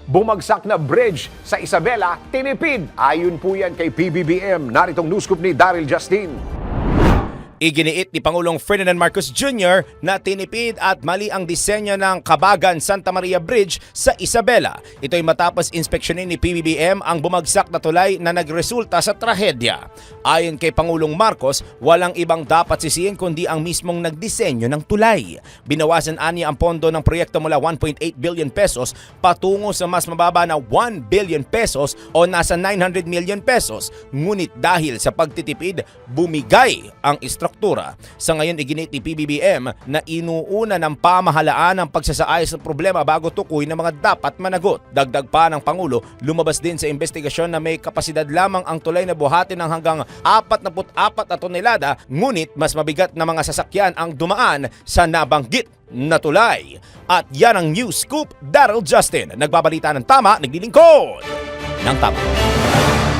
bumagsak na bridge sa Isabela, tinipid. Ayon po yan kay PBBM. Naritong news scoop ni Daryl Justin. Iginiit ni Pangulong Ferdinand Marcos Jr. na tinipid at mali ang disenyo ng Kabagan-Santa Maria Bridge sa Isabela. Ito ay matapos inspeksyonin ni PBBM ang bumagsak na tulay na nagresulta sa trahedya. Ayon kay Pangulong Marcos, walang ibang dapat sisihin kundi ang mismong nagdisenyo ng tulay. Binawasan aniya ang pondo ng proyekto mula 1.8 billion pesos patungo sa mas mababa na 1 billion pesos o nasa 900 million pesos. Ngunit dahil sa pagtitipid, bumigay ang struktura. Sa ngayon, iginit ni PBBM na inuuna ng pamahalaan ang pagsasaayos ng problema bago tukoy ng mga dapat managot. Dagdag pa ng Pangulo, lumabas din sa investigasyon na may kapasidad lamang ang tulay na buhatin ng hanggang 44 na tonelada, ngunit mas mabigat na mga sasakyan ang dumaan sa nabanggit na tulay. At yan ang News Scoop, Daryl Justin. Nagbabalita ng tama, naglilingkod ng tama.